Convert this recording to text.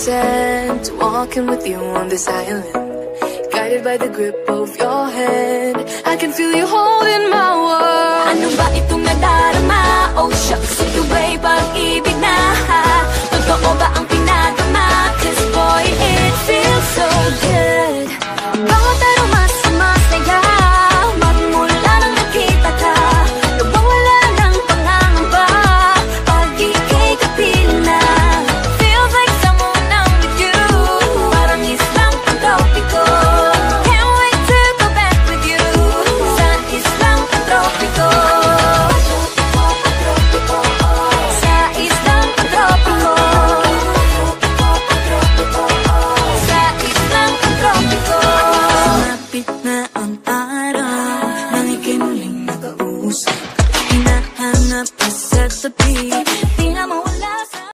consent, walking with you on this island, guided by the grip of your hand. I can feel you holding my world. Ano ba itong nadarama? Oh shucks, ito ba'y pag-ibig na? Totoo ba ang pinagama? Cause boy, it feels so good. Bawat araw mas masaya, magmula nang nakita ka, nawawala ng pangangamba pag ika'y kapiling na. Feels like someone I'm with you, parang islang pantropiko. Can't wait to go back with you sa islang pantropiko. Sa islang pantropiko. Sa islang pantropiko. Malapit na ang